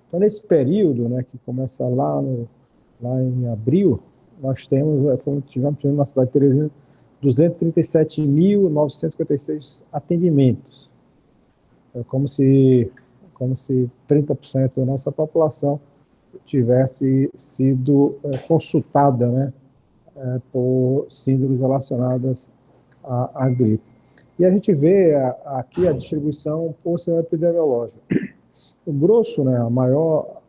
Então, nesse período, né, que começa lá em abril, nós tivemos na cidade de Teresina 237.956 atendimentos. É como se 30% da nossa população tivesse sido consultada, né, por síndromes relacionadas à gripe. E a gente vê aqui a distribuição por cenário epidemiológico. O grosso, né, a maior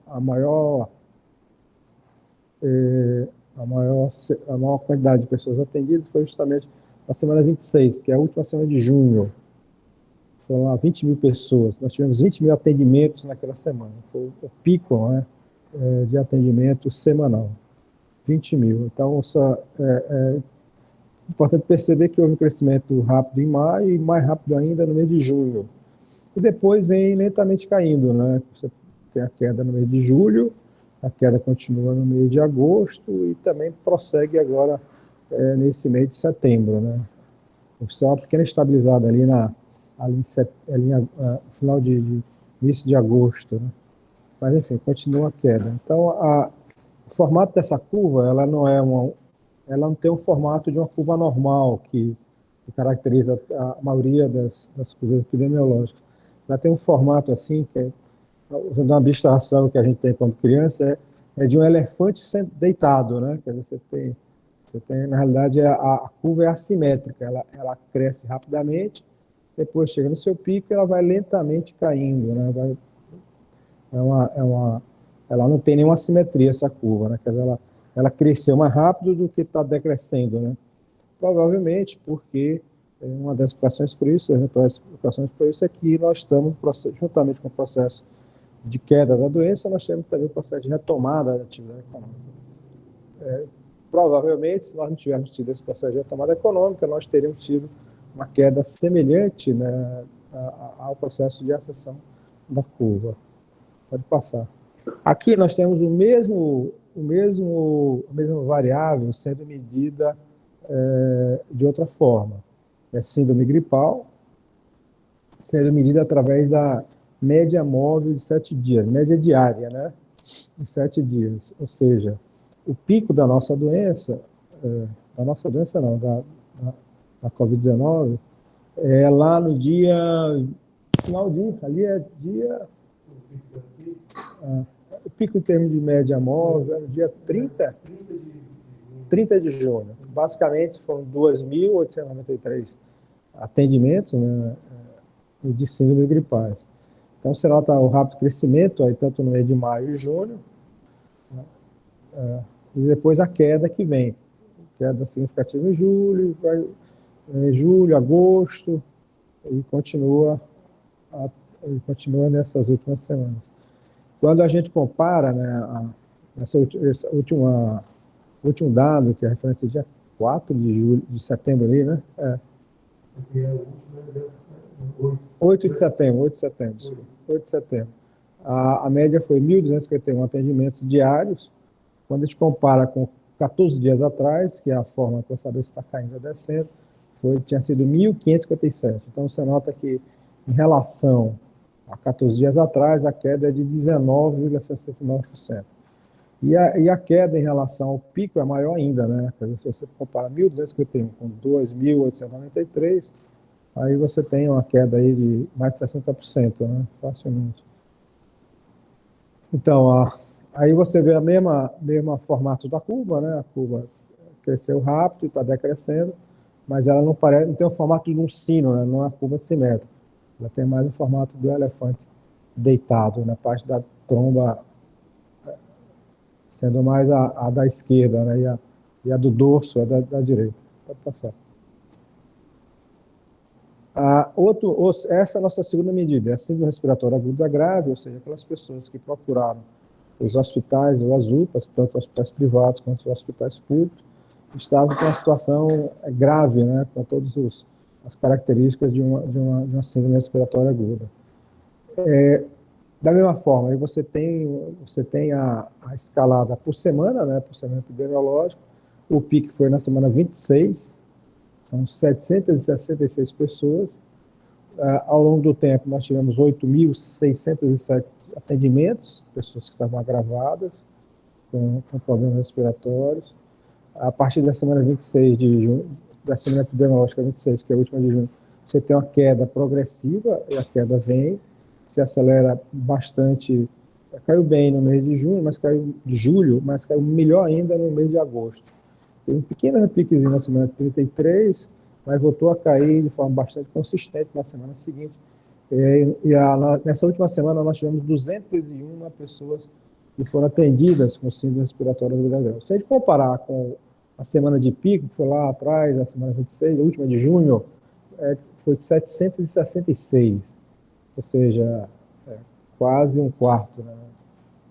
quantidade de pessoas atendidas foi justamente na semana 26, que é a última semana de junho. Foram lá 20 mil pessoas. Nós tivemos 20 mil atendimentos naquela semana. Foi o pico, né, de atendimento semanal. 20 mil. Então, é importante perceber que houve um crescimento rápido em maio e mais rápido ainda no mês de junho. E depois vem lentamente caindo, né? Você tem a queda no mês de julho, a queda continua no mês de agosto e também prossegue agora nesse mês de setembro, né? Foi uma pequena estabilizada ali no final de início de agosto, né? Mas enfim, continua a queda. Então, o formato dessa curva, ela não tem um formato de uma curva normal que caracteriza a maioria das curvas epidemiológicas. Ela tem um formato assim, usando uma abstração que a gente tem quando criança, é de um elefante deitado, né? Quer dizer, você tem na realidade, a curva é assimétrica, ela cresce rapidamente, depois chega no seu pico e ela vai lentamente caindo, né? Ela não tem nenhuma simetria, essa curva, né? Quer dizer, ela cresceu mais rápido do que está decrescendo, né? Provavelmente porque uma das explicações por isso, é que nós estamos, juntamente com o processo de queda da doença, nós temos também o processo de retomada da atividade econômica. Provavelmente, se nós não tivéssemos tido esse processo de retomada econômica, nós teríamos tido uma queda semelhante, né, ao processo de acessão da curva. Pode passar. Aqui nós temos a mesma variável sendo medida de outra forma. É síndrome gripal, sendo medida através da média móvel de 7 dias, média diária, né? Em 7 dias. Ou seja, o pico da nossa doença, da Covid-19, é lá no dia, final de, ali é dia, o pico em termos de média móvel é no dia 30 de junho. Basicamente, foram 2.893 atendimentos, né, de síndrome gripais. Então, você nota o rápido crescimento, aí, tanto no mês de maio e junho, né, e depois a queda que vem. Queda significativa em julho, agosto, e continua nessas últimas semanas. Quando a gente compara, né, esse último dado, que é referente ao dia 4 de setembro ali, né? 8 de setembro. A média foi 1.251 atendimentos diários. Quando a gente compara com 14 dias atrás, que é a forma para saber se está caindo ou descendo, tinha sido 1.557. Então, você nota que, em relação a 14 dias atrás, a queda é de 19,69%. E a queda em relação ao pico é maior ainda, né? Quer dizer, se você compara 1.251 com 2.893, aí você tem uma queda aí de mais de 60%, né? Facilmente. Então, aí você vê a mesma formato da curva, né? A curva cresceu rápido e está decrescendo, mas ela não tem o formato de um sino, né? Não é uma curva simétrica. Ela tem mais o formato do elefante deitado, na parte da tromba, sendo mais a da esquerda, né? E a do dorso é da direita. Pode passar. Essa é a nossa segunda medida, é a síndrome respiratória aguda grave, ou seja, aquelas pessoas que procuraram os hospitais ou as UPAs, tanto hospitais privados quanto os hospitais públicos, estavam com uma situação grave, né, com todas as características de uma síndrome respiratória aguda. Da mesma forma, aí você tem a escalada por semana, né, por semana epidemiológica. O pico foi na semana 26, são 766 pessoas. Ao longo do tempo, nós tivemos 8.607 atendimentos, pessoas que estavam agravadas, com problemas respiratórios. A partir da semana 26 de junho, da semana epidemiológica 26, que é a última de junho, você tem uma queda progressiva, e a queda vem, se acelera bastante. Caiu bem no mês de junho, mas caiu de julho, mas caiu melhor ainda no mês de agosto. Teve um pequeno repiquezinho na semana 33, mas voltou a cair de forma bastante consistente na semana seguinte. Nessa última semana, nós tivemos 201 pessoas que foram atendidas com síndrome respiratória aguda grave. Se a gente comparar com a semana de pico, que foi lá atrás, a semana 26, a última de junho, foi de 766, ou seja, quase um quarto, né?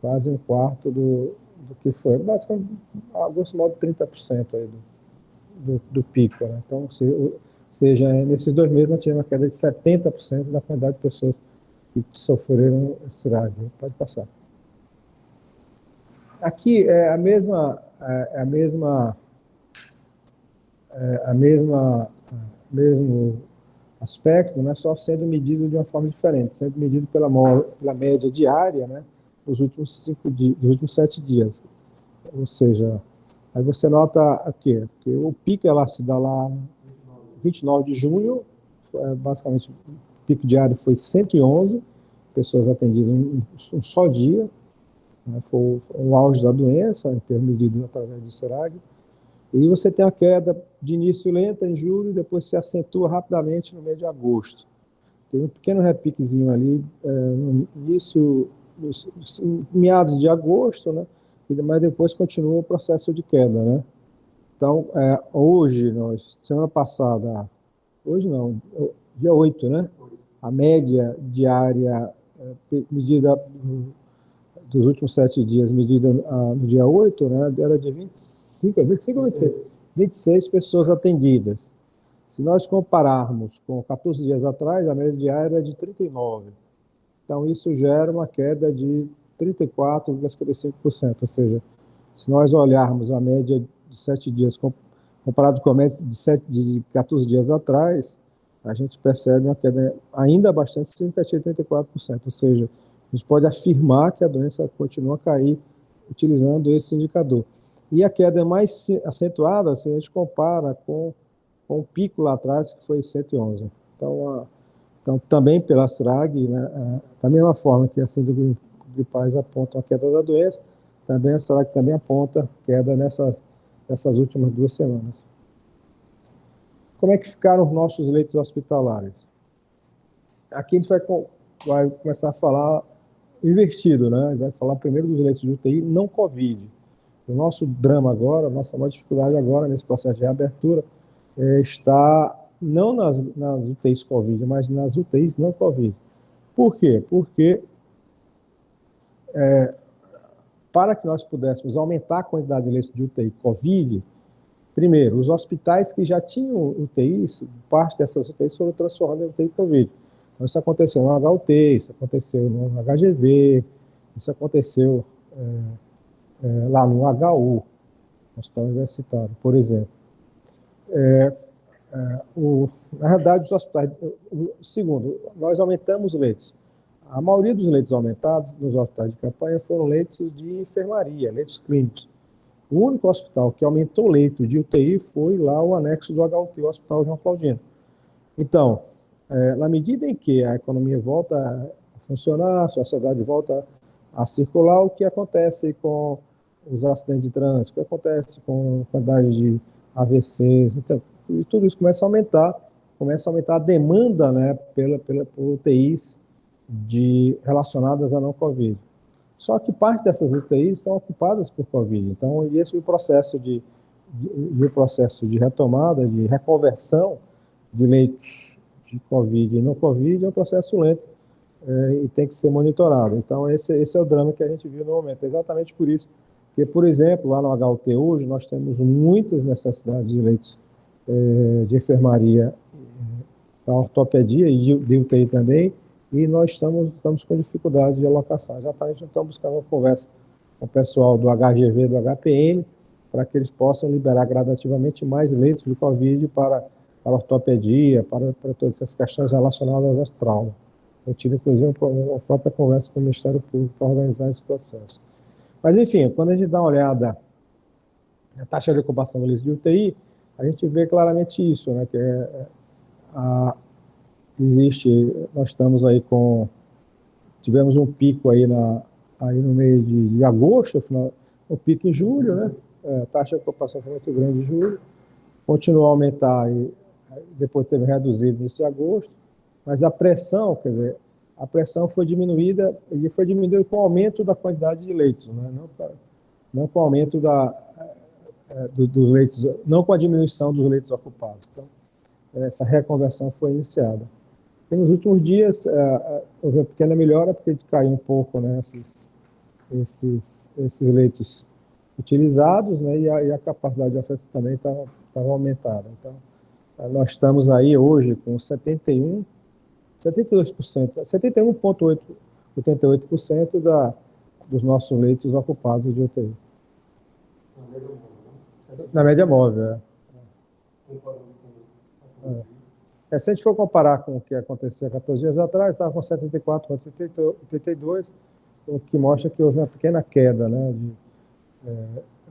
Quase um quarto do que foi, basicamente, a grosso modo, 30% aí do pico, né? Então, ou seja, nesses 2 meses nós tivemos uma queda de 70% da quantidade de pessoas que sofreram esse rádio. Pode passar. Aqui é mesmo aspecto, né, só sendo medido de uma forma diferente, sendo medido pela média diária, né, dos últimos 7 dias. Ou seja, aí você nota aqui, que o pico ela se dá lá 29 de junho, basicamente o pico diário foi 111 pessoas atendidas um só dia, né, foi o auge da doença, em termos medidos através do CERAG. E você tem a queda de início lenta em julho, depois se acentua rapidamente no mês de agosto. Tem um pequeno repiquezinho ali no início, meados de agosto, né? Mas depois continua o processo de queda, né? Então, hoje, semana passada, hoje não, dia 8, né? A média diária medida dos últimos 7 dias, medida no dia 8, né, era de 25 ou 26? 26 pessoas atendidas. Se nós compararmos com 14 dias atrás, a média diária era de 39. Então, isso gera uma queda de 34,55%. Ou seja, se nós olharmos a média de 7 dias comparado com a média de 14 dias atrás, a gente percebe uma queda ainda bastante significativa de 34%. Ou seja, a gente pode afirmar que a doença continua a cair utilizando esse indicador. E a queda é mais acentuada se a gente compara com o pico lá atrás, que foi 111. Então também pela SRAG, né, da mesma forma que a síndrome de Paz aponta a queda da doença, também a SRAG também aponta queda nessas últimas 2 semanas. Como é que ficaram os nossos leitos hospitalares? Aqui a gente vai começar a falar invertido, né? Vai falar primeiro dos leitos de UTI não Covid. O nosso drama agora, a nossa maior dificuldade agora nesse processo de reabertura está não nas UTIs Covid, mas nas UTIs não Covid. Por quê? Porque para que nós pudéssemos aumentar a quantidade de leitos de UTI Covid, primeiro, os hospitais que já tinham UTIs, parte dessas UTIs foram transformadas em UTI Covid. Então, isso aconteceu no HUT, isso aconteceu no HGV, isso aconteceu lá no HU, Hospital Universitário, por exemplo. Na verdade, os hospitais... Segundo, nós aumentamos leitos. A maioria dos leitos aumentados nos hospitais de campanha foram leitos de enfermaria, leitos clínicos. O único hospital que aumentou leito de UTI foi lá o anexo do HUT, o Hospital João Claudino. Então, na medida em que a economia volta a funcionar, a sociedade volta a circular, o que acontece com os acidentes de trânsito, o que acontece com a quantidade de AVCs, então, e tudo isso começa a aumentar a demanda, né, por UTIs relacionadas a não Covid. Só que parte dessas UTIs são ocupadas por Covid. Então, esse é o processo de retomada, de reconversão de leitos de Covid e não Covid é um processo lento e tem que ser monitorado. Então, esse é o drama que a gente viu no momento. É exatamente por isso que, por exemplo, lá no HUT hoje, nós temos muitas necessidades de leitos de enfermaria, da ortopedia e de UTI também, e nós estamos com dificuldade de alocação. Já estamos buscando uma conversa com o pessoal do HGV, do HPM, para que eles possam liberar gradativamente mais leitos de Covid para a ortopedia, para todas essas questões relacionadas ao trauma. Eu tive, inclusive, uma própria conversa com o Ministério Público para organizar esse processo. Mas, enfim, quando a gente dá uma olhada na taxa de ocupação do leito de UTI, a gente vê claramente isso, né, que nós estamos aí tivemos um pico aí no mês de agosto, um pico em julho, né, a taxa de ocupação foi muito grande em julho, continuou a aumentar e depois teve reduzido nesse agosto, mas a pressão, quer dizer, a pressão foi diminuída, e foi diminuída com o aumento da quantidade de leitos, né? Não com o aumento dos leitos, não com a diminuição dos leitos ocupados. Então, essa reconversão foi iniciada. E nos últimos dias, houve uma pequena melhora, porque caiu um pouco, né, esses leitos utilizados, né, e a capacidade de oferta também estava aumentada. Então, nós estamos aí hoje com 72%, 71,88% dos nossos leitos ocupados de UTI. Na média móvel, se a gente for comparar com o que aconteceu há 14 dias atrás, estava com 74,82, o que mostra que houve uma pequena queda, né,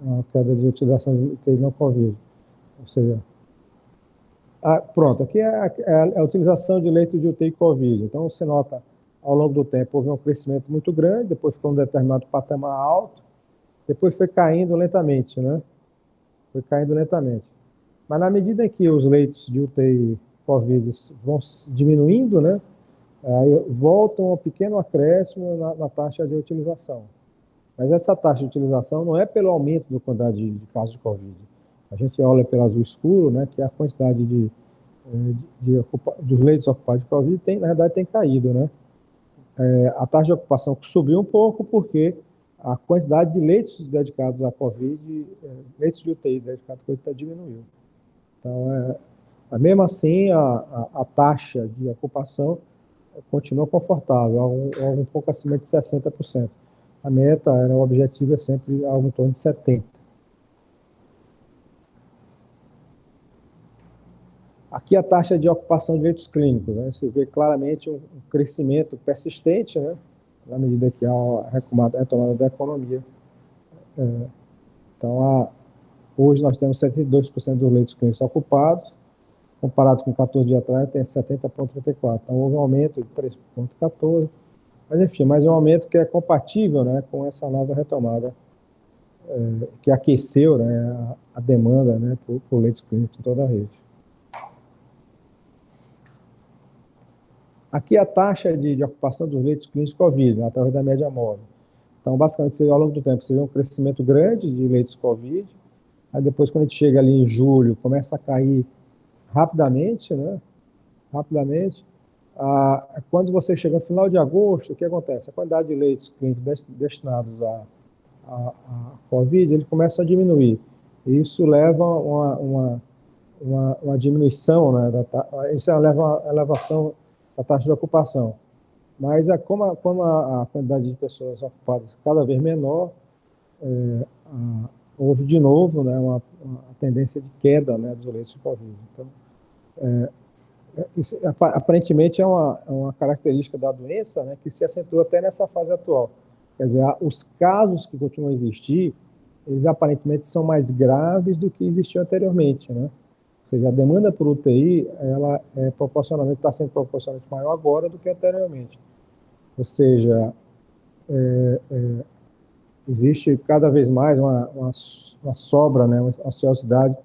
uma queda de utilização de UTI não Covid. Ou seja, pronto, aqui é a utilização de leito de UTI Covid. Então, você nota, ao longo do tempo, houve um crescimento muito grande, depois ficou um determinado patamar alto, depois foi caindo lentamente, né? Foi caindo lentamente. Mas na medida em que os leitos de UTI Covid vão diminuindo, né? Aí voltam um pequeno acréscimo na taxa de utilização. Mas essa taxa de utilização não é pelo aumento da quantidade de casos de Covid. A gente olha pelo azul escuro, né, que a quantidade dos leitos ocupados de Covid, na verdade, tem caído, né? A taxa de ocupação subiu um pouco porque a quantidade de leitos dedicados à Covid, leitos de UTI dedicados à Covid, diminuiu. Então, mesmo assim, a taxa de ocupação continua confortável, algo um pouco acima de 60%. A meta, o objetivo é sempre algo em torno de 70%. Aqui a taxa de ocupação de leitos clínicos, né? Você vê claramente um crescimento persistente, né? Na medida que há a retomada da economia. Então, hoje nós temos 72% dos leitos clínicos ocupados, comparado com 14 dias atrás, tem 70,34%. Então, houve um aumento de 3,14%. Mas, enfim, mais um aumento que é compatível, né, com essa nova retomada, que aqueceu, né, a demanda, né, por leitos clínicos em toda a rede. Aqui a taxa de ocupação dos leitos clínicos Covid, né, através da média móvel. Então, basicamente, ao longo do tempo, você vê um crescimento grande de leitos Covid, aí depois, quando a gente chega ali em julho, começa a cair rapidamente, né? Rapidamente. Quando você chega no final de agosto, o que acontece? A quantidade de leitos clínicos destinados a Covid, ele começa a diminuir. E isso leva a uma diminuição, né? Isso leva a elevação da taxa de ocupação. Mas como a quantidade de pessoas ocupadas cada vez menor, houve de novo, né, uma tendência de queda, né, dos leitos de Covid. Então, isso, aparentemente é uma característica da doença, né, que se acentua até nessa fase atual. Quer dizer, os casos que continuam a existir, eles aparentemente são mais graves do que existiam anteriormente, né? Ou seja, a demanda por UTI, ela está sendo proporcionalmente maior agora do que anteriormente. Ou seja, existe cada vez mais uma sobra, né, uma ociosidade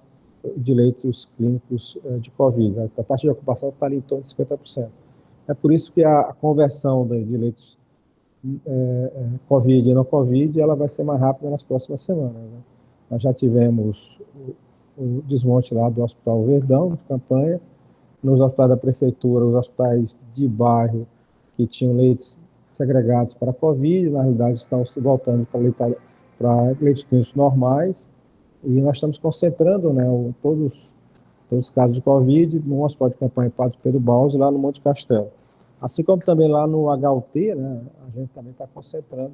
de leitos clínicos de Covid. A taxa de ocupação está ali em torno de 50%. É por isso que a conversão de leitos Covid e não Covid, ela vai ser mais rápida nas próximas semanas, né? Nós já tivemos o desmonte lá do Hospital Verdão, de campanha, nos hospitais da prefeitura, os hospitais de bairro que tinham leitos segregados para Covid, na realidade estão se voltando para leitos clínicos normais, e nós estamos concentrando, né, todos os casos de Covid no hospital de campanha Padre Pedro Balzo, lá no Monte Castelo. Assim como também lá no HUT, né, a gente também está concentrando,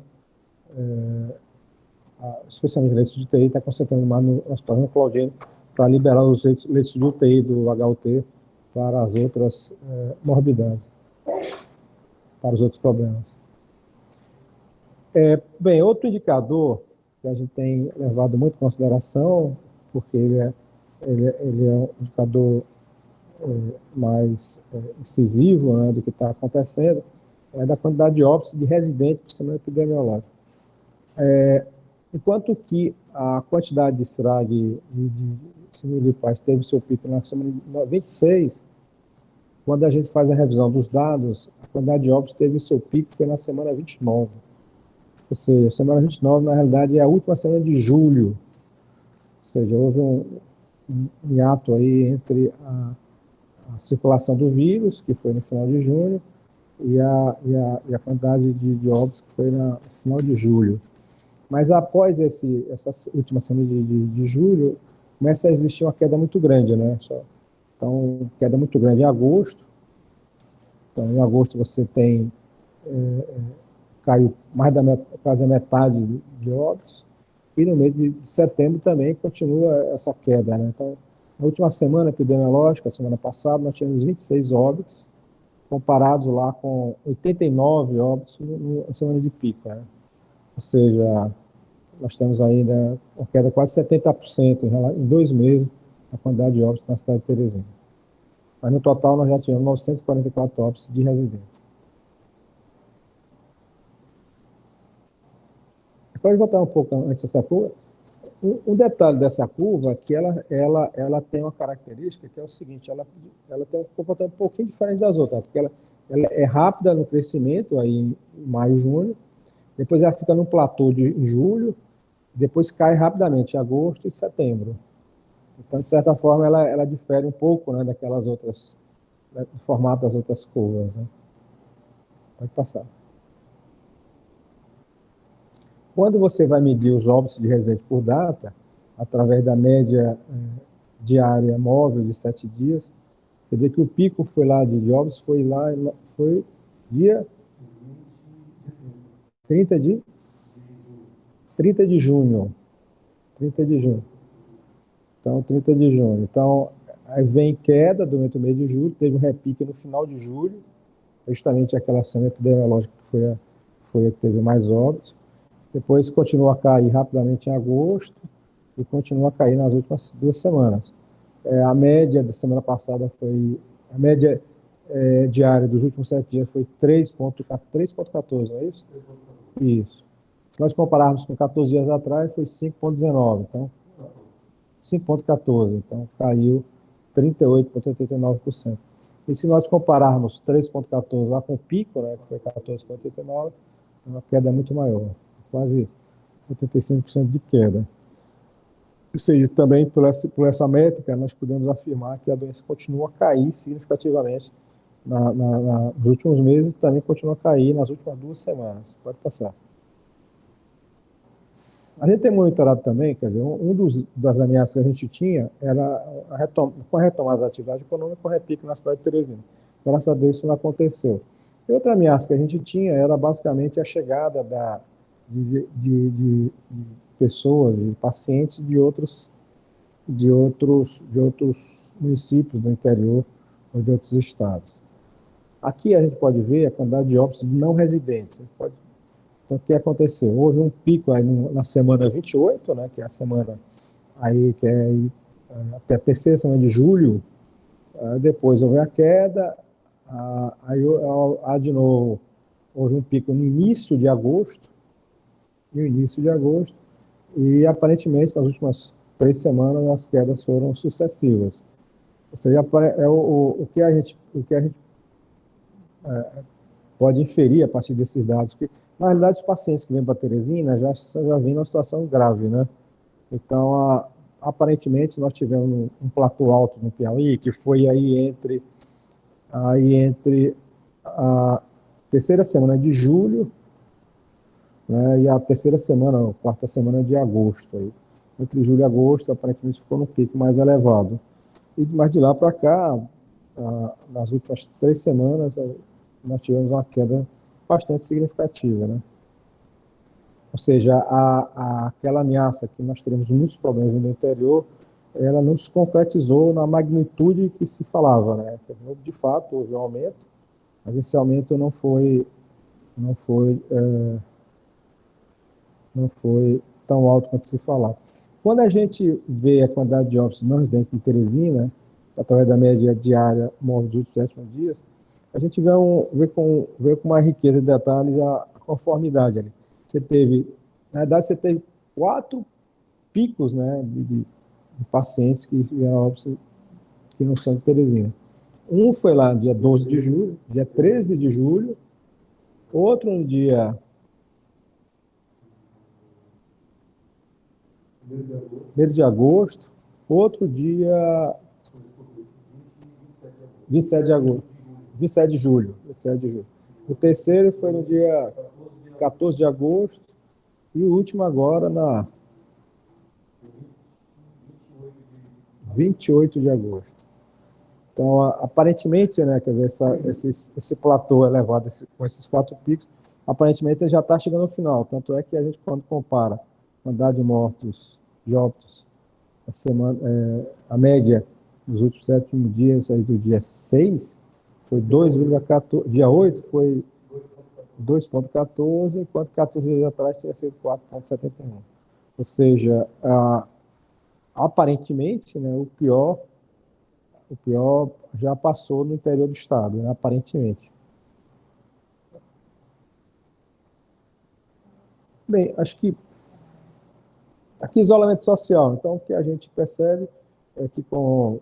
especialmente leitos de UTI, está concentrando mais no Hospital Claudino para liberar os leitos de UTI do HUT para as outras morbidades. para os outros problemas. Bem, outro indicador que a gente tem levado muito em consideração, porque ele é um indicador mais incisivo, né, do que está acontecendo, é da quantidade de óbitos de residentes por semana epidemiológica. Enquanto que a quantidade de SRAG e de síndrome gripais teve seu pico na semana 26, quando a gente faz a revisão dos dados, a quantidade de óbitos teve seu pico foi na semana 29. Ou seja, a semana 29, na realidade, é a última semana de julho. Ou seja, houve um hiato aí entre a circulação do vírus, que foi no final de junho, e a quantidade de óbitos, que foi no final de julho. Mas após essa última semana de julho, começa a existir uma queda muito grande, né? Então, queda muito grande em agosto. Então, em agosto você tem, caiu mais quase a metade de óbitos, e no mês de setembro também continua essa queda, né? Então, na última semana epidemiológica, semana passada, nós tivemos 26 óbitos, comparados lá com 89 óbitos na semana de pico, né? Ou seja, nós temos ainda uma queda de quase 70% em 2 meses na quantidade de óbitos na cidade de Teresina. Mas no total nós já tivemos 944 óbitos de residentes. Pode voltar um pouco antes dessa curva. Um detalhe dessa curva é que ela tem uma característica que é o seguinte, ela tem um comportamento um pouquinho diferente das outras, porque ela é rápida no crescimento aí em maio, junho, depois ela fica num platô em julho, depois cai rapidamente em agosto e setembro. Então, de certa forma, ela difere um pouco, né, daquelas outras, do formato das outras curvas, né? Pode passar. Quando você vai medir os óbitos de residente por data, através da média diária móvel de 7 dias, você vê que o pico foi lá de óbitos, foi dia 30 de junho. 30 de junho. Então, 30 de junho. Então, aí vem queda durante o mês de julho, teve um repique no final de julho, justamente aquela semana epidemiológica que foi a que teve mais óbitos. Depois continua a cair rapidamente em agosto e continua a cair nas últimas 2 semanas. A média da semana passada foi... A média diária dos últimos 7 dias foi 3,14, não é isso? Isso. Se nós compararmos com 14 dias atrás, foi 5,19. Então, 5,14. Então, caiu 38,89%. E se nós compararmos 3,14 lá com o pico, né, que foi 14,89, é uma queda muito maior, quase 75% de queda. Ou seja, também por essa métrica, nós podemos afirmar que a doença continua a cair significativamente nos últimos meses, também continua a cair nas últimas 2 semanas. Pode passar. A gente tem monitorado também, quer dizer, das ameaças que a gente tinha era com a retomada da atividade econômica, com o repique na cidade de Teresina. Graças a Deus isso não aconteceu. E outra ameaça que a gente tinha era basicamente a chegada de pessoas, de pacientes de outros municípios do interior ou de outros estados. Aqui a gente pode ver a quantidade de óbitos de não residentes. Então, o que aconteceu? Houve um pico aí na semana 28, né, que é a semana aí que é até a terceira semana de julho. Depois houve a queda, aí de novo houve um pico no início de agosto, e aparentemente nas últimas 3 semanas as quedas foram sucessivas. Ou seja, o que a gente pode inferir a partir desses dados, que na realidade os pacientes que vêm para Teresina já vêm numa situação grave, né? Então, aparentemente nós tivemos um platô alto no Piauí, que foi aí entre a terceira semana de julho, né, e a terceira semana, a quarta semana de agosto. Aí. Entre julho e agosto, aparentemente ficou no pico mais elevado. Mas de lá para cá, nas últimas 3 semanas, nós tivemos uma queda bastante significativa, né? Ou seja, aquela ameaça que nós teremos muitos problemas no interior, ela não se concretizou na magnitude que se falava, né? De fato, houve um aumento, mas esse aumento não foi, não foi tão alto quanto se falava. Quando a gente vê a quantidade de óbitos não residentes de Teresina, através da média diária móvel dos últimos 7 dias, a gente vê com uma riqueza de detalhes a conformidade ali. Na verdade, você teve 4 picos, né, de pacientes que tiveram óbitos que não são de Teresina. Um foi lá no dia 12 de julho, dia 13 de julho, outro no dia 1º de agosto, outro dia 27 de agosto, 27 de julho, 27 de julho. O terceiro foi no dia 14 de agosto e o último agora na 28 de agosto. Então, aparentemente, né, quer dizer, esse platô elevado com esses 4 picos, aparentemente já está chegando ao final. Tanto é que a gente, quando compara a quantidade de mortos, de óbitos, a média dos últimos 7 dias, aí do dia 6, foi 2,14, dia 8 foi 2,14, enquanto 14 dias atrás tinha sido 4,71. Ou seja, aparentemente, né, o pior já passou no interior do estado, né, aparentemente. Bem, acho que aqui isolamento social. Então, o que a gente percebe é que o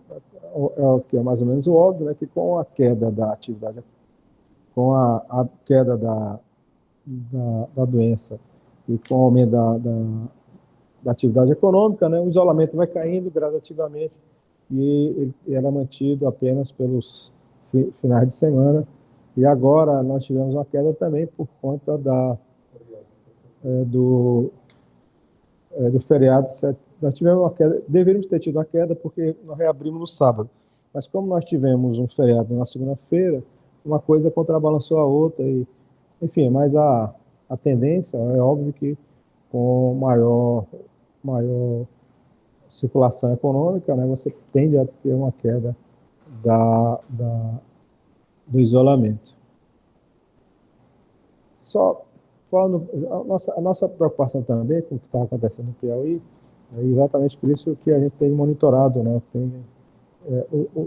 que é mais ou menos o óbvio, né, que com a queda da atividade, com a queda da doença e com o aumento da atividade econômica, né, o isolamento vai caindo gradativamente e ele era mantido apenas pelos finais de semana. E agora nós tivemos uma queda também por conta do feriado. Nós tivemos uma queda, deveríamos ter tido uma queda porque nós reabrimos no sábado. Mas como nós tivemos um feriado na segunda-feira, uma coisa contrabalançou a outra. Enfim, mas a tendência é óbvio que com maior circulação econômica, né, você tende a ter uma queda do isolamento. Só falando, a nossa preocupação também com o que está acontecendo no Piauí é exatamente por isso que a gente tem monitorado, né,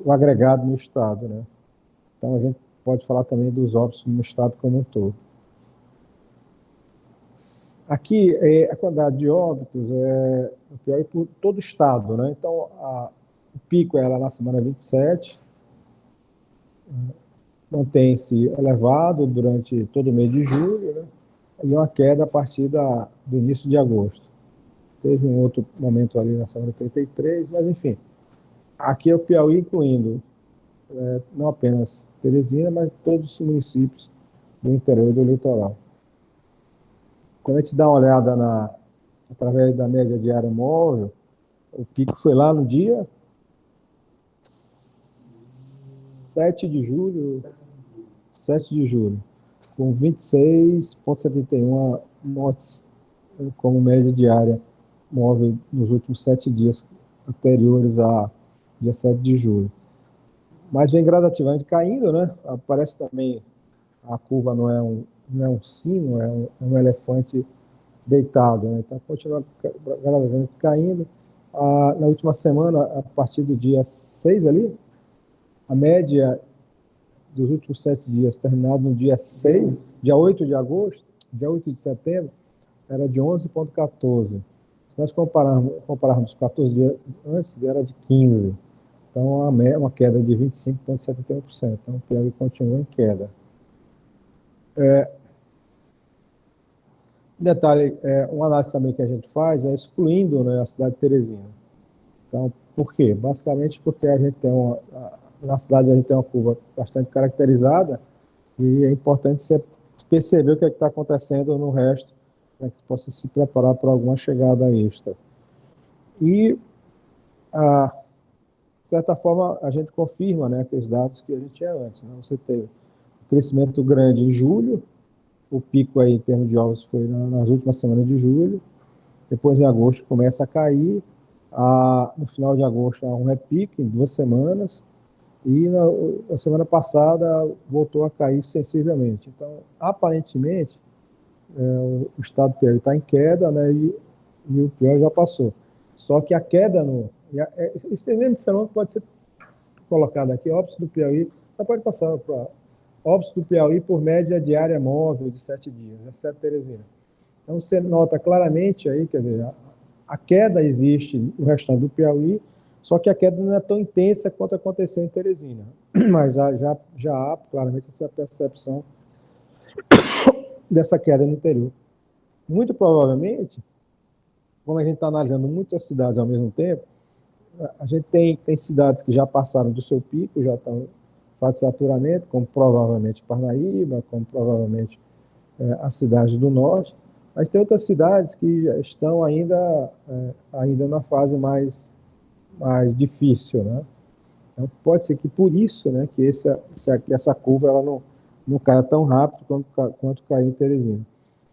o agregado no estado, né. Então a gente pode falar também dos óbitos no estado como um todo. Aqui, a quantidade de óbitos no Piauí por todo o estado, né? Então, o pico é lá na semana 27, mantém-se elevado durante todo o mês de julho, né? E uma queda a partir do início de agosto. Teve um outro momento ali na semana 33, mas enfim, aqui é o Piauí, incluindo não apenas Teresina, mas todos os municípios do interior e do litoral. Quando a gente dá uma olhada através da média diária móvel, o pico foi lá no dia 7 de julho, com 26,71 mortes como média diária móvel nos últimos 7 dias anteriores a dia 7 de julho. Mas vem gradativamente caindo, né? Aparece também, a curva não é um sino, é um elefante deitado, né? Então continua gradativamente caindo. Na última semana, a partir do dia 6 ali, a média dos últimos 7 dias, terminado no dia 6, dia 8 de agosto, dia 8 de setembro, era de 11,14. Se nós compararmos 14 dias antes, era de 15. Então, uma queda de 25,71%. Então, o Piauí continua em queda. Detalhe, uma análise também que a gente faz é excluindo, né, a cidade de Teresina. Então, por quê? Basicamente porque a gente tem na cidade a gente tem uma curva bastante caracterizada e é importante você perceber o que está acontecendo no resto, para que você possa se preparar para alguma chegada extra. E, de certa forma, a gente confirma, né, aqueles dados que a gente tinha antes. Né? Você teve um crescimento grande em julho, o pico aí em termos de óbitos foi nas últimas semanas de julho, depois em agosto começa a cair, no final de agosto há um repique em 2 semanas, e na semana passada voltou a cair sensivelmente. Então, aparentemente, o estado do Piauí está em queda, né, e o pior já passou. Só que a queda no... Esse mesmo fenômeno pode ser colocado aqui, óbitos do Piauí, já pode passar para óbitos do Piauí por média diária móvel de 7 dias, exceto Teresina. Então, você nota claramente aí, quer dizer, a queda existe no restante do Piauí, só que a queda não é tão intensa quanto aconteceu em Teresina. Mas já há claramente essa percepção dessa queda no interior. Muito provavelmente, como a gente está analisando muitas cidades ao mesmo tempo, a gente tem cidades que já passaram do seu pico, já estão em fase de saturamento, como provavelmente Parnaíba, como provavelmente as cidades do norte, mas tem outras cidades que estão ainda na fase mais difícil, né? Então, pode ser que por isso, né, que essa curva ela não caia tão rápido quanto caiu em Teresina.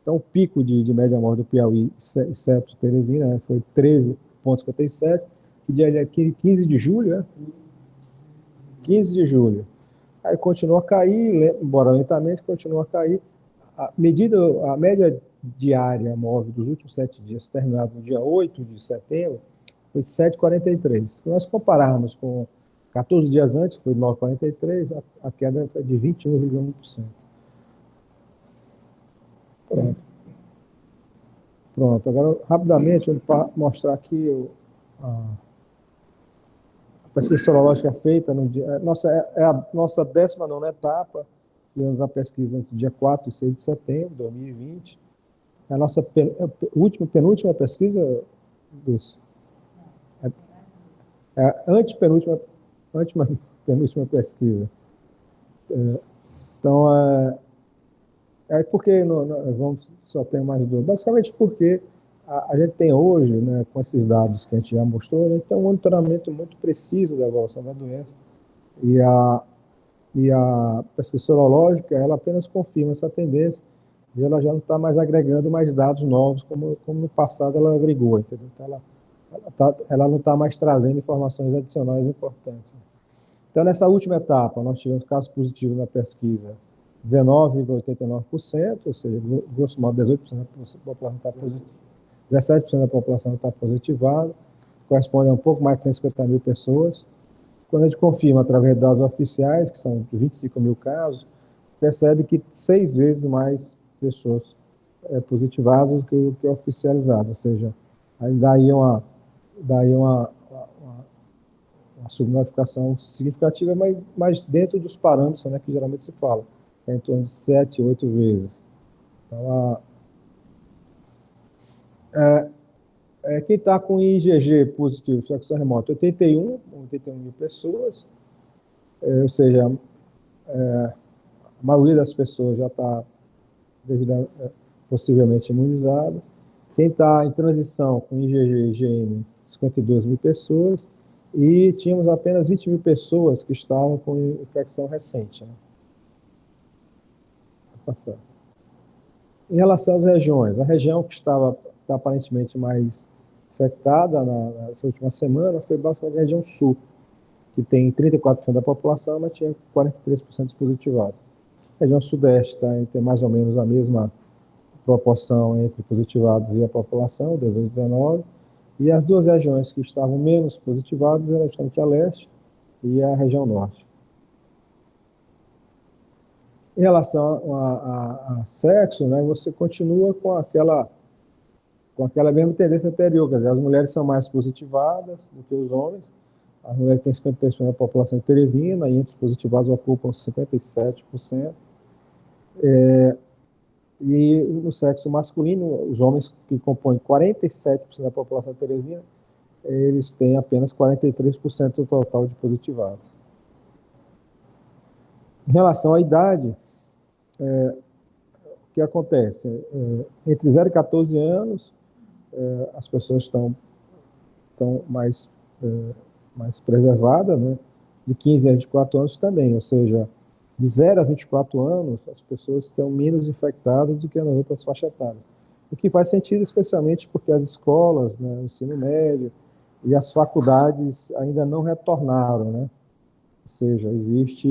Então, o pico de média móvel do Piauí, exceto Teresina, né, foi 13,57, que dia 15 de julho, né? 15 de julho. Aí continua a cair, embora lentamente, continua a cair. A média diária móvel dos últimos 7 dias, terminado no dia 8 de setembro, foi 7,43. Se nós compararmos com 14 dias antes, que foi 9,43, a queda foi de 21,1%. Pronto. Pronto. Agora, rapidamente, para mostrar aqui a pesquisa sorológica feita no dia. É a nossa 19ª etapa. Fizemos a pesquisa entre dia 4 e 6 de setembro de 2020. A nossa penúltima pesquisa, Dulce. É a penúltima pesquisa. Então, porque vamos só ter mais duas? Basicamente porque a gente tem hoje, né, com esses dados que a gente já mostrou, a gente tem um monitoramento muito preciso da evolução da doença e a pesquisa sorológica, ela apenas confirma essa tendência e ela já não está mais agregando mais dados novos como no passado ela agregou, entendeu? Então, ela não está mais trazendo informações adicionais importantes. Então, nessa última etapa, nós tivemos casos positivos na pesquisa 19,89%, ou seja, grosso modo, 18% da população está positivada, 17% da população está positivada, corresponde a um pouco mais de 150 mil pessoas. Quando a gente confirma através de dados oficiais, que são 25 mil casos, percebe que 6 vezes mais pessoas positivadas do que oficializadas, ou seja, aí daí uma subnotificação significativa, mas dentro dos parâmetros, né, que geralmente se fala, é em torno de 7, 8 vezes. Então, quem está com IgG positivo, infecção remota, 81 mil pessoas, ou seja, a maioria das pessoas já está possivelmente imunizada. Quem está em transição com IgG e IgM, 52 mil pessoas, e tínhamos apenas 20 mil pessoas que estavam com infecção recente. Né? Em relação às regiões, a região que está aparentemente mais infectada nessa última semana foi basicamente a região sul, que tem 34% da população, mas tinha 43% dos positivados. A região sudeste tem mais ou menos a mesma proporção entre positivados e a população, 18 e 19, e as duas regiões que estavam menos positivadas eram justamente a leste e a região norte. Em relação a sexo, né, você continua com aquela mesma tendência anterior, quer dizer, as mulheres são mais positivadas do que os homens, as mulheres têm 53% da população de Teresina, e entre os positivados ocupam 57%. E no sexo masculino, os homens que compõem 47% da população de Teresina, eles têm apenas 43% do total de positivados. Em relação à idade, o que acontece? Entre 0 e 14 anos, as pessoas estão mais preservadas, né? De 15 a 24 anos também, ou seja, de 0 a 24 anos, as pessoas são menos infectadas do que nas outras faixas etárias. O que faz sentido, especialmente porque as escolas, né, o ensino médio e as faculdades ainda não retornaram, né? seja, existe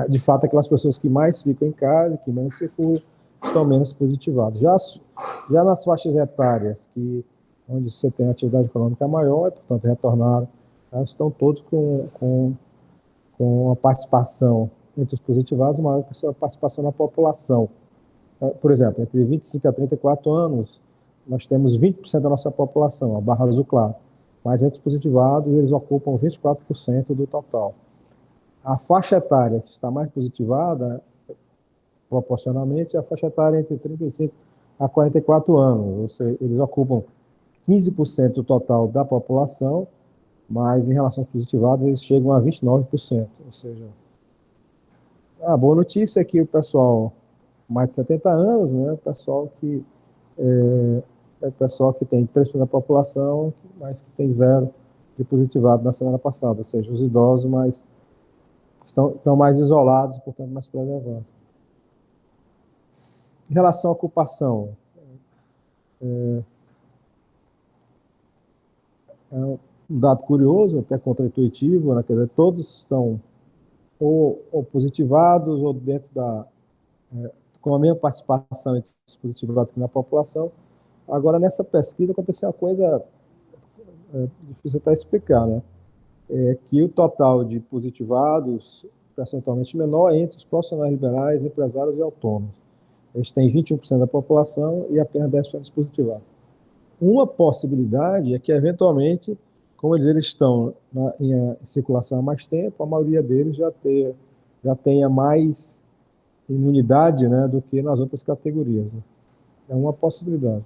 de fato, aquelas pessoas que mais ficam em casa, que menos circulam, estão menos positivados. Já nas faixas etárias, onde você tem atividade econômica maior, e, portanto, retornaram, elas estão todos com a participação entre os positivados maior que a sua participação na população. Por exemplo, entre 25 a 34 anos, nós temos 20% da nossa população, a barra azul claro. Mas entre os positivados, eles ocupam 24% do total. A faixa etária que está mais positivada, proporcionalmente, é a faixa etária entre 35 a 44 anos. Ou seja, eles ocupam 15% do total da população, mas em relação aos positivados, eles chegam a 29%. Ou seja, a boa notícia é que o pessoal mais de 70 anos, né, o pessoal que o pessoal que tem 3% da população, mas que tem 0 de positivado na semana passada, ou seja, os idosos estão mais isolados, portanto, mais preservados. Em relação à ocupação, é um dado curioso, até contraintuitivo, né? Quer dizer, todos estão ou positivados ou dentro com a mesma participação entre os positivados que na população. Agora, nessa pesquisa, aconteceu uma coisa difícil até explicar, né? Que o total de positivados percentualmente menor entre os profissionais liberais, empresários e autônomos. Eles têm 21% da população e apenas 10% dos positivados. Uma possibilidade é que, eventualmente, como eles estão em circulação há mais tempo, a maioria deles já tenha mais imunidade, né, do que nas outras categorias. Né? É uma possibilidade.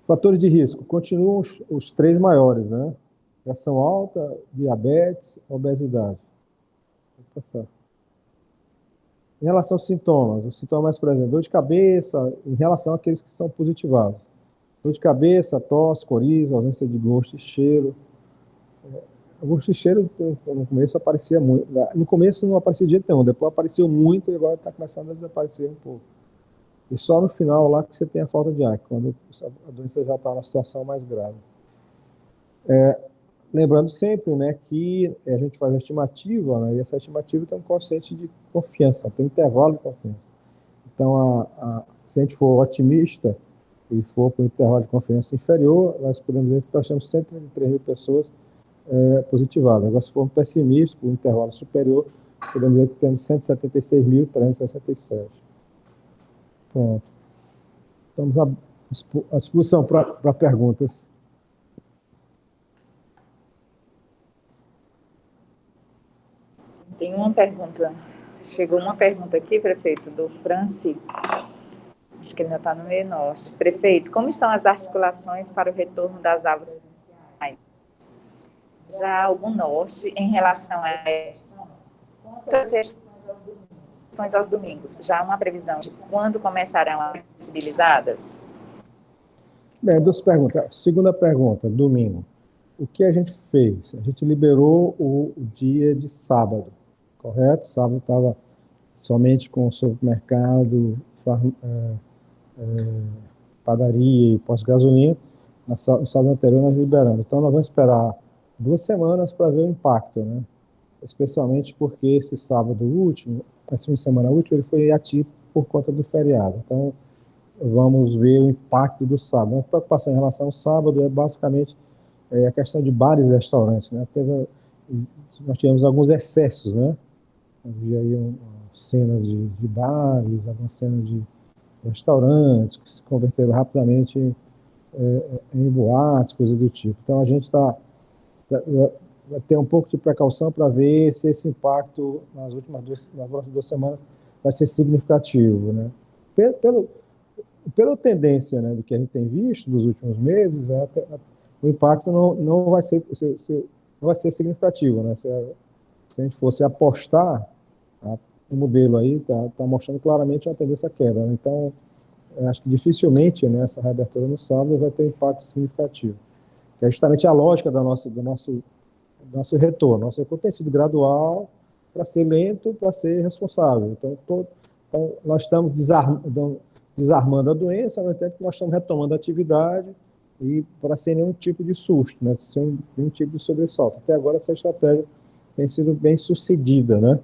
Fatores de risco. Continuam os 3 maiores, né? Pressão alta, diabetes, obesidade. Em relação aos sintomas, os sintomas mais presentes, dor de cabeça, em relação àqueles que são positivados. Dor de cabeça, tosse, coriza, ausência de gosto e cheiro. O gosto e cheiro, no começo, aparecia muito. No começo não aparecia de jeito nenhum, depois apareceu muito e agora está começando a desaparecer um pouco. E só no final lá que você tem a falta de ar, quando a doença já está na situação mais grave. Lembrando sempre, né, que a gente faz a estimativa, né, e essa estimativa tem um coeficiente de confiança, tem um intervalo de confiança. Então, se a gente for otimista e for para o intervalo de confiança inferior, nós podemos dizer que nós temos 133 mil pessoas positivadas. Agora, se for pessimista, para o intervalo superior, podemos dizer que temos 176.367. Pronto. Estamos à disposição para perguntas. Tem uma pergunta. Chegou uma pergunta aqui, prefeito, do Franci. Acho que ele ainda está no meio norte. Prefeito, como estão as articulações para o retorno das aulas presenciais? Já algum norte em relação a outras restrições aos domingos? Já há uma previsão de quando começarão a ser flexibilizadas? Bem, 2 perguntas. Segunda pergunta, domingo. O que a gente fez? A gente liberou o dia de sábado, correto? Sábado estava somente com supermercado, padaria e posto-gasolina. No sábado anterior nós liberamos. Então nós vamos esperar 2 semanas para ver o impacto, né? Especialmente porque esse sábado último, esse fim de semana último, ele foi atípico por conta do feriado. Então vamos ver o impacto do sábado. A preocupação em relação ao sábado é basicamente a questão de bares e restaurantes, né? Nós tivemos alguns excessos, né? Havia aí cenas de bares, algumas cenas de restaurantes que se converteram rapidamente em boates, coisas do tipo. Então a gente vai ter um pouco de precaução para ver se esse impacto nas últimas 2 semanas vai ser significativo, né? Pela tendência, né, do que a gente tem visto nos últimos meses, o impacto não vai ser significativo, né? Se a gente fosse apostar, o modelo aí está mostrando claramente uma tendência à queda, né? Então, acho que dificilmente, né, essa reabertura no sábado vai ter um impacto significativo, que é justamente a lógica do nosso retorno. Nosso retorno tem sido gradual, para ser lento, para ser responsável. Então, nós estamos desarmando a doença, ao mesmo tempo que nós estamos retomando a atividade e para sem nenhum tipo de susto, né, sem nenhum tipo de sobressalto. Até agora essa estratégia tem sido bem sucedida, né?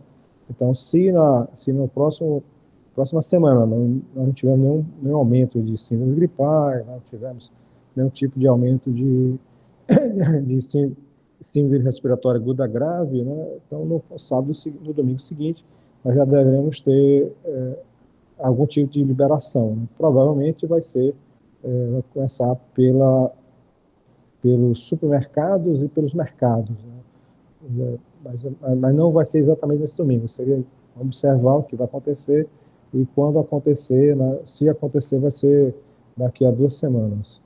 Então, se no próxima semana nós não tivermos nenhum aumento de síndromes gripais, não tivemos nenhum tipo de aumento de síndrome respiratória aguda grave, né? Então, no sábado, no domingo seguinte, nós já devemos ter algum tipo de liberação, né? Provavelmente vai começar pelos supermercados e pelos mercados, né? Mas não vai ser exatamente nesse domingo, seria observar o que vai acontecer e quando acontecer, né, se acontecer, vai ser daqui a 2 semanas.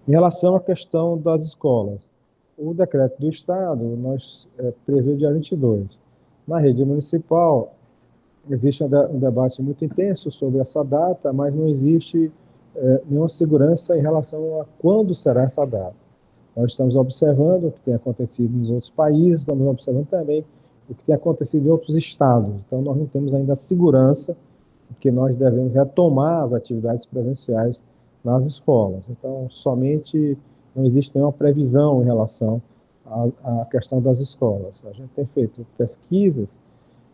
Em relação à questão das escolas, o decreto do Estado, nós prevê dia 22. Na rede municipal, existe um debate muito intenso sobre essa data, mas não existe nenhuma segurança em relação a quando será essa data. Nós estamos observando o que tem acontecido nos outros países, estamos observando também o que tem acontecido em outros estados. Então, nós não temos ainda segurança que nós devemos retomar as atividades presenciais nas escolas. Então, somente não existe nenhuma previsão em relação à questão das escolas. A gente tem feito pesquisas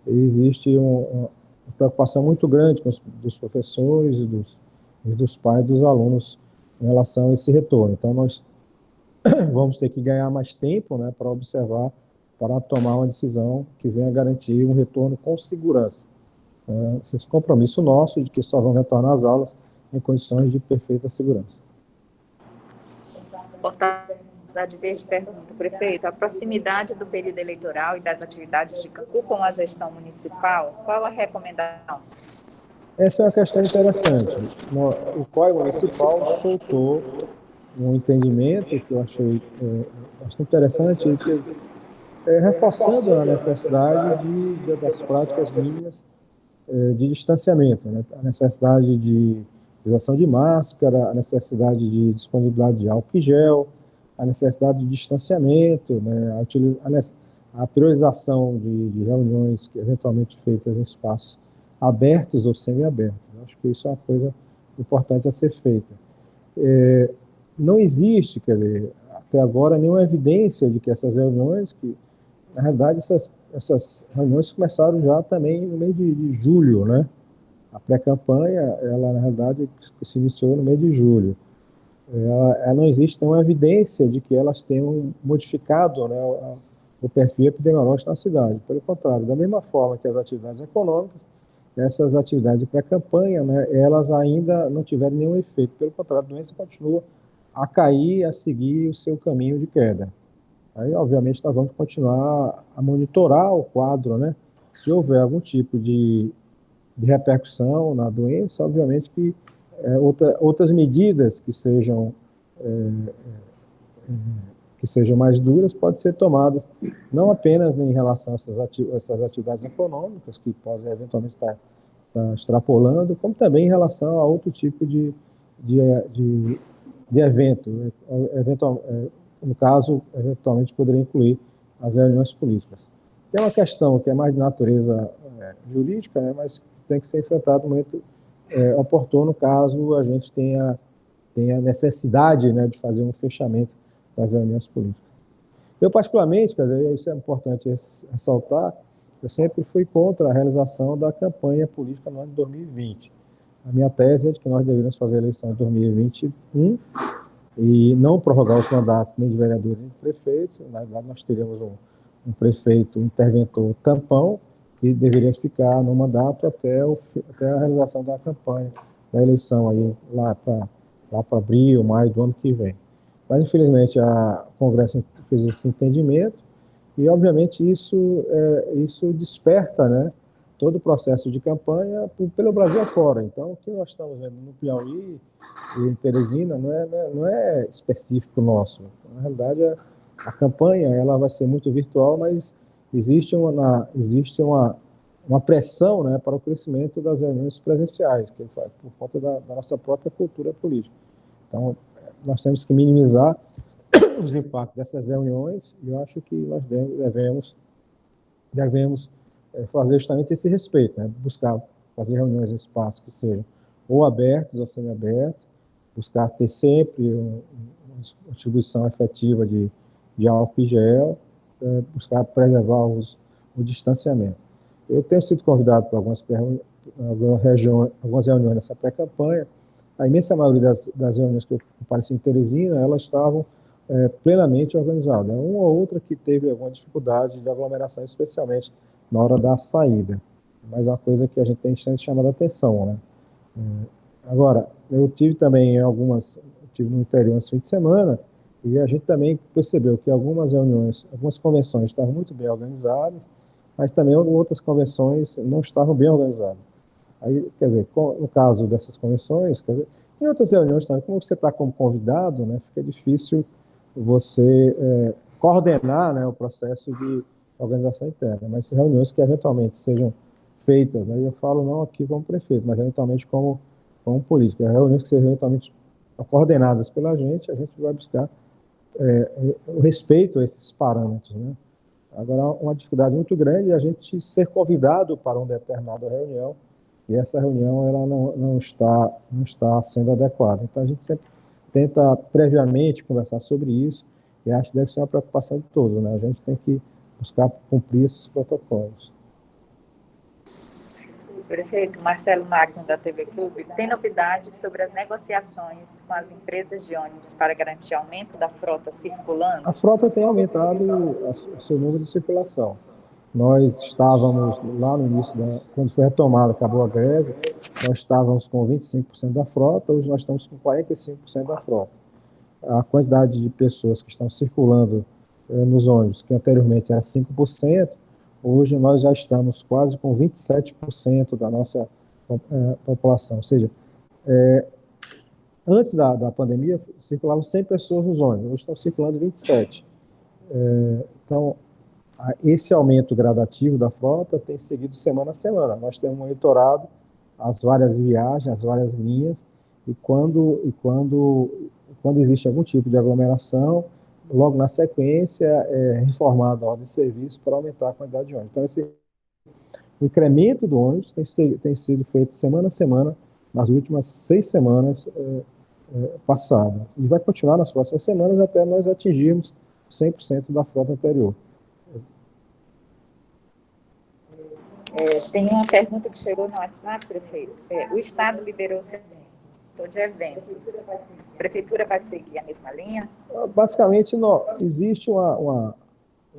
e existe uma preocupação muito grande dos professores e dos pais dos alunos em relação a esse retorno. Então, nós vamos ter que ganhar mais tempo, né, para observar, para tomar uma decisão que venha garantir um retorno com segurança. Esse compromisso nosso de que só vão retornar às aulas em condições de perfeita segurança. Cidade Verde pergunta, prefeito, a proximidade do período eleitoral e das atividades de campo com a gestão municipal, qual a recomendação? Essa é uma questão interessante. O Código Municipal soltou um entendimento que eu achei bastante interessante, reforçando a necessidade das práticas mínimas de distanciamento, né? A necessidade de utilização de máscara, a necessidade de disponibilidade de álcool e gel, a necessidade de distanciamento, né? A priorização de reuniões eventualmente feitas em espaços abertos ou semiabertos. Acho que isso é uma coisa importante a ser feita. Não existe, quer dizer, até agora, nenhuma evidência de que essas reuniões, que na realidade essas reuniões começaram já também no mês de julho, né? A pré-campanha, ela na realidade se iniciou no mês de julho. Ela não existe nenhuma evidência de que elas tenham modificado, né, o perfil epidemiológico na cidade. Pelo contrário, da mesma forma que as atividades econômicas, essas atividades de pré-campanha, né, elas ainda não tiveram nenhum efeito. Pelo contrário, a doença continua a cair, a seguir o seu caminho de queda. Aí, obviamente, nós vamos continuar a monitorar o quadro, né? Se houver algum tipo de repercussão na doença, obviamente que outras medidas que sejam mais duras podem ser tomadas, não apenas em relação a essas atividades econômicas, que podem eventualmente estar extrapolando, como também em relação a outro tipo de evento. No caso, eventualmente poderia incluir as reuniões políticas. Tem uma questão que é mais de natureza jurídica, né, mas tem que ser enfrentada no momento oportuno, caso a gente tenha necessidade, né, de fazer um fechamento das reuniões políticas. Eu, particularmente, quer dizer, isso é importante ressaltar, eu sempre fui contra a realização da campanha política no ano de 2020. A minha tese é de que nós deveríamos fazer a eleição em 2021 e não prorrogar os mandatos nem de vereadores nem de prefeitos. Na verdade, nós teríamos um prefeito interventor tampão que deveria ficar no mandato até a realização da campanha, da eleição aí lá para abril, maio do ano que vem. Mas, infelizmente, o Congresso fez esse entendimento e, obviamente, isso desperta, né, todo o processo de campanha pelo Brasil afora. Então, o que nós estamos vendo no Piauí e em Teresina não é específico nosso. Na realidade, a campanha ela vai ser muito virtual, mas existe uma pressão, né, para o crescimento das reuniões presenciais, que por conta da nossa própria cultura política. Então, nós temos que minimizar os impactos dessas reuniões e eu acho que nós devemos fazer justamente esse respeito, né, buscar fazer reuniões em espaços que sejam ou abertos ou semi-abertos, buscar ter sempre uma distribuição efetiva de álcool e gel, buscar preservar o distanciamento. Eu tenho sido convidado para algumas reuniões nessa pré-campanha. A imensa maioria das reuniões que eu compareci em Teresina, elas estavam plenamente organizadas. Uma ou outra que teve alguma dificuldade de aglomeração, especialmente na hora da saída. Mas é uma coisa que a gente tem sempre chamado a atenção, né? Agora, eu tive também tive no interior esse fim de semana, e a gente também percebeu que algumas reuniões, algumas convenções estavam muito bem organizadas, mas também outras convenções não estavam bem organizadas. Aí, quer dizer, no caso dessas convenções, quer dizer, em outras reuniões também, como você está como convidado, né, fica difícil você coordenar, né, o processo de organização interna, mas reuniões que eventualmente sejam feitas, né, eu falo não aqui como prefeito, mas eventualmente como político, reuniões que sejam eventualmente coordenadas pela gente, a gente vai buscar o respeito a esses parâmetros, né. Agora, uma dificuldade muito grande é a gente ser convidado para uma determinada reunião e essa reunião ela não está sendo adequada. Então, a gente sempre tenta previamente conversar sobre isso e acho que deve ser uma preocupação de todos, né? A gente tem que buscar cumprir esses protocolos. Prefeito Marcelo Magno, da TV Clube, tem novidades sobre as negociações com as empresas de ônibus para garantir aumento da frota circulando? A frota tem aumentado o seu número de circulação. Nós estávamos lá no início, quando foi retomada, acabou a greve, nós estávamos com 25% da frota, hoje nós estamos com 45% da frota. A quantidade de pessoas que estão circulando nos ônibus, que anteriormente era 5%, hoje nós já estamos quase com 27% da nossa população. Ou seja, antes da pandemia, circulavam 100 pessoas nos ônibus, hoje estão circulando 27. Então, esse aumento gradativo da frota tem seguido semana a semana. Nós temos monitorado as várias viagens, as várias linhas, e quando existe algum tipo de aglomeração, logo na sequência é reformada a ordem de serviço para aumentar a quantidade de ônibus. Então, o incremento do ônibus tem sido feito semana a semana, nas últimas 6 semanas passadas. E vai continuar nas próximas semanas até nós atingirmos 100% da frota anterior. Tem uma pergunta que chegou no WhatsApp, prefeito. O Estado liberou o setor de eventos. A Prefeitura vai seguir a mesma linha? Basicamente, não. Existe uma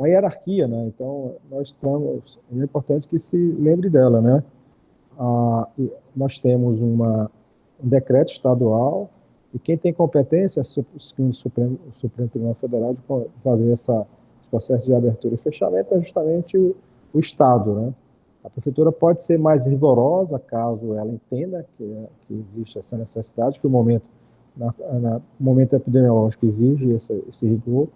hierarquia, né? Então, é importante que se lembre dela, né? Nós temos um decreto estadual e quem tem competência é o Supremo Tribunal Federal de fazer esse processo de abertura e fechamento é justamente o Estado, né? A Prefeitura pode ser mais rigorosa, caso ela entenda que existe essa necessidade, que o momento epidemiológico exige esse rigor.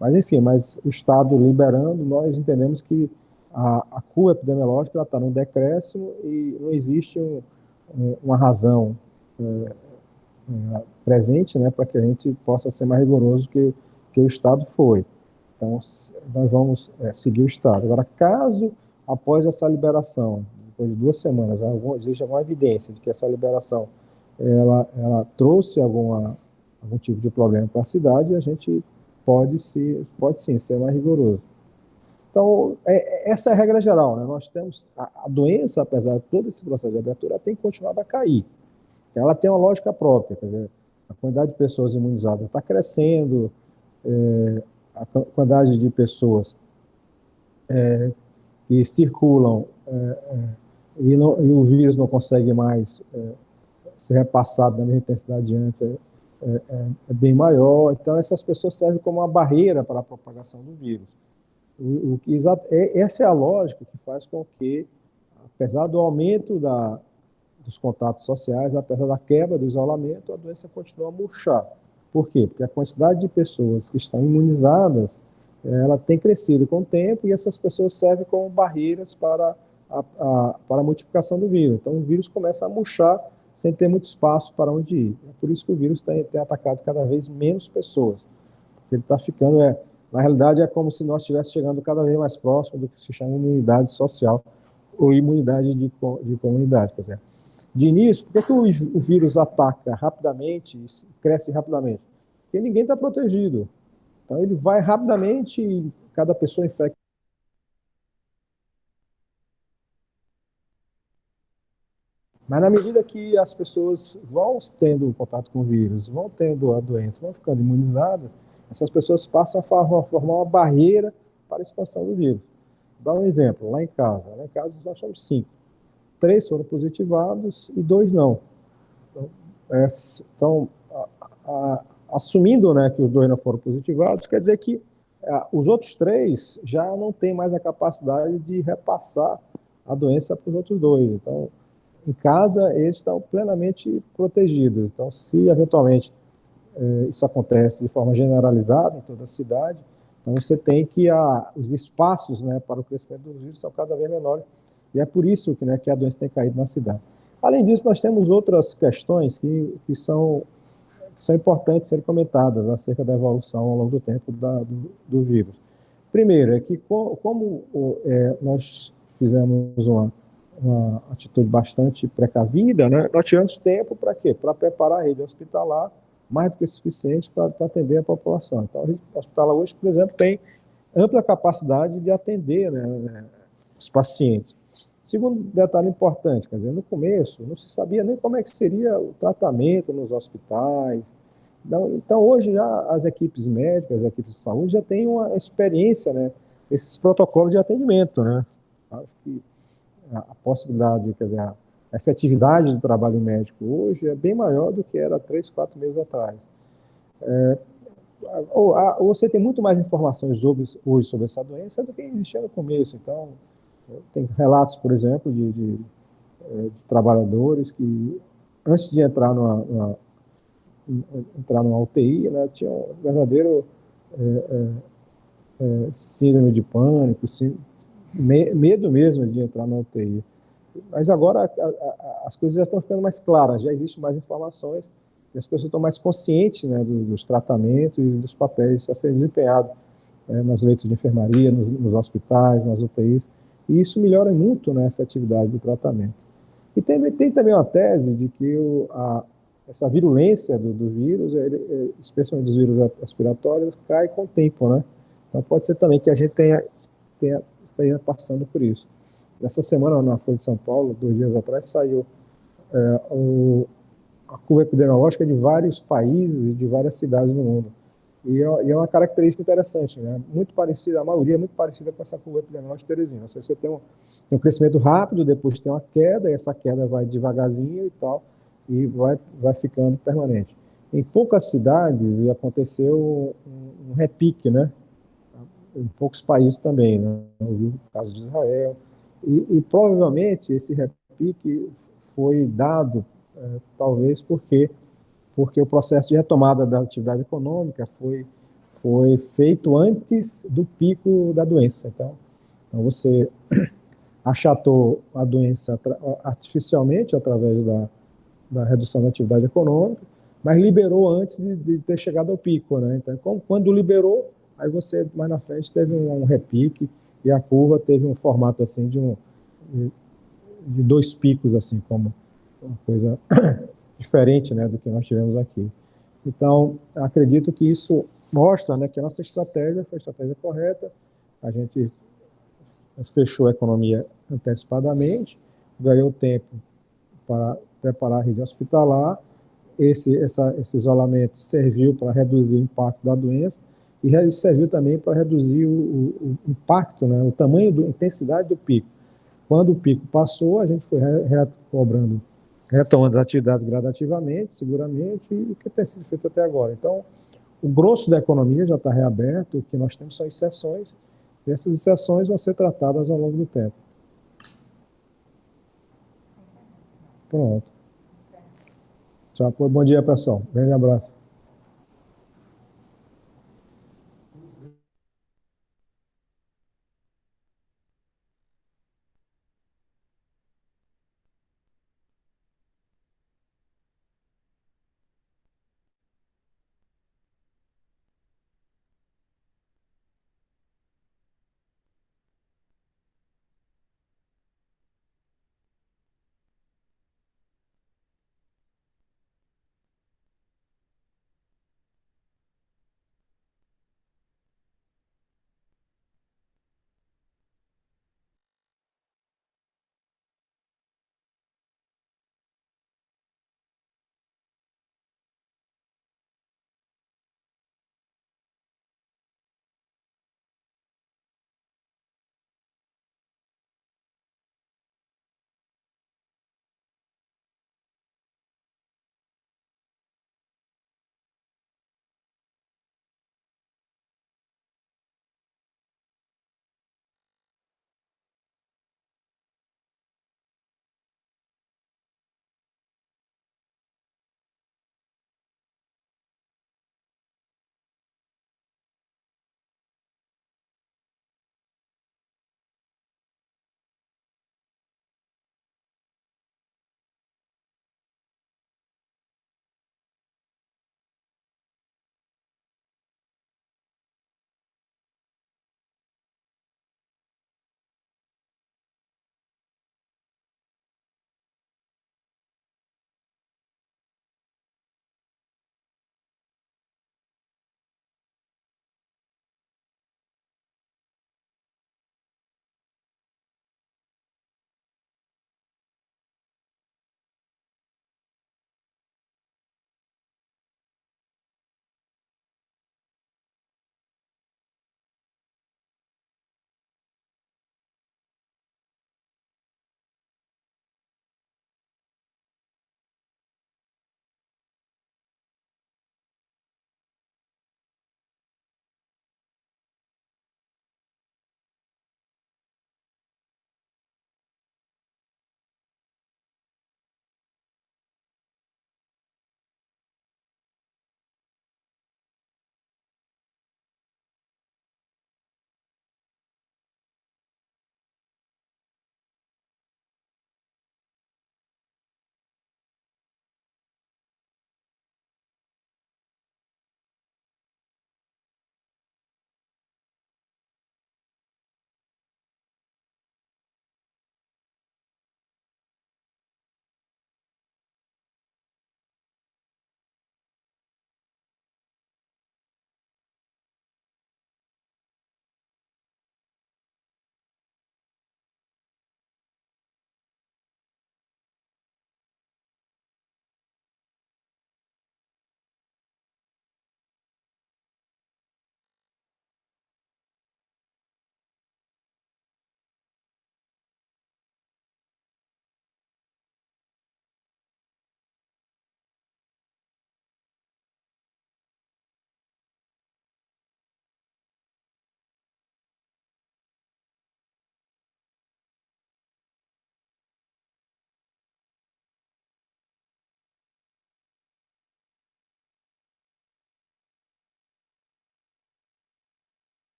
Mas, enfim, o Estado liberando, nós entendemos que a curva epidemiológica está num decréscimo e não existe uma razão presente, né, para que a gente possa ser mais rigoroso que o Estado foi. Então, nós vamos seguir o Estado. Agora, caso após essa liberação, depois de 2 semanas, existe alguma evidência de que essa liberação ela trouxe algum tipo de problema para a cidade, a gente pode sim ser mais rigoroso. Então, essa é a regra geral, né? Nós temos a doença, apesar de todo esse processo de abertura, ela tem continuado a cair. Ela tem uma lógica própria, quer dizer, a quantidade de pessoas imunizadas está crescendo, a quantidade de pessoas que circulam e o vírus não consegue mais ser repassado da mesma intensidade de antes é bem maior. Então, essas pessoas servem como uma barreira para a propagação do vírus. Essa é a lógica que faz com que, apesar do aumento dos contatos sociais, apesar da quebra do isolamento, a doença continua a murchar. Por quê? Porque a quantidade de pessoas que estão imunizadas ela tem crescido com o tempo e essas pessoas servem como barreiras para a multiplicação do vírus. Então, o vírus começa a murchar sem ter muito espaço para onde ir. É por isso que o vírus tem atacado cada vez menos pessoas. Porque ele está ficando, na realidade, é como se nós estivéssemos chegando cada vez mais próximo do que se chama imunidade social ou imunidade de comunidade. Quer dizer, De início, por que o vírus ataca rapidamente e cresce rapidamente? Porque ninguém está protegido. Então, ele vai rapidamente e cada pessoa infecta. Mas na medida que as pessoas vão tendo contato com o vírus, vão tendo a doença, vão ficando imunizadas, essas pessoas passam a formar uma barreira para a expansão do vírus. Dá um exemplo, lá em casa. Lá em casa nós somos 5. 3 foram positivados e 2 não. Então, assumindo, né, que os 2 não foram positivados, quer dizer que os outros 3 já não têm mais a capacidade de repassar a doença para os outros 2. Então, em casa, eles estão plenamente protegidos. Então, se eventualmente isso acontece de forma generalizada em toda a cidade, então você tem que os espaços, né, para o crescimento do vírus são cada vez menores, e é por isso que, né, que a doença tem caído na cidade. Além disso, nós temos outras questões que são importantes serem comentadas acerca da evolução ao longo do tempo do vírus. Primeiro, é que como nós fizemos uma atitude bastante precavida, né, nós tivemos tempo para quê? Para preparar a rede hospitalar mais do que suficiente para atender a população. Então, a rede hospitalar hoje, por exemplo, tem ampla capacidade de atender, né, os pacientes. Segundo detalhe importante, quer dizer, no começo não se sabia nem como é que seria o tratamento nos hospitais. Então hoje já as equipes médicas, as equipes de saúde já têm uma experiência, né, esses protocolos de atendimento, né. Acho que a possibilidade, quer dizer, a efetividade do trabalho médico hoje é bem maior do que era 3, 4 meses atrás. Ou você tem muito mais informações hoje sobre essa doença do que existia no começo. Então, tem relatos, por exemplo, de trabalhadores que, antes de entrar numa UTI, né, tinham um verdadeiro síndrome de pânico, medo mesmo de entrar na UTI. Mas agora as coisas já estão ficando mais claras, já existem mais informações, e as pessoas estão mais conscientes, né, dos tratamentos e dos papéis a serem desempenhados nos leitos de enfermaria, nos hospitais, nas UTIs, e isso melhora muito, né, a efetividade do tratamento. E tem também uma tese de que essa virulência do vírus, especialmente dos vírus respiratórios, cai com o tempo, né? Então pode ser também que a gente esteja passando por isso. Essa semana, na Folha de São Paulo, 2 dias atrás, saiu a curva epidemiológica de vários países e de várias cidades no mundo. E é uma característica interessante, né? Muito parecida, a maioria é muito parecida com essa curva epidemiológica de Teresina. Ou seja, você tem um crescimento rápido, depois tem uma queda, e essa queda vai devagarzinho e tal, e vai ficando permanente. Em poucas cidades aconteceu um repique, né? Em poucos países também, né? Eu vi o caso de Israel, e provavelmente esse repique foi dado, talvez porque o processo de retomada da atividade econômica foi feito antes do pico da doença. Então você achatou a doença artificialmente através da redução da atividade econômica, mas liberou antes de ter chegado ao pico, né? Então, quando liberou, aí você, mais na frente, teve um repique e a curva teve um formato assim de 2 picos, assim, como uma coisa diferente, né, do que nós tivemos aqui. Então, acredito que isso mostra, né, que a nossa estratégia foi a estratégia correta, a gente fechou a economia antecipadamente, ganhou tempo para preparar a rede hospitalar, esse isolamento serviu para reduzir o impacto da doença e serviu também para reduzir o impacto, né, o tamanho, a intensidade do pico. Quando o pico passou, a gente foi retomando as atividades gradativamente, seguramente, e o que tem sido feito até agora. Então, o grosso da economia já está reaberto, o que nós temos são exceções, e essas exceções vão ser tratadas ao longo do tempo. Pronto. Tchau. Bom dia, pessoal. Grande abraço.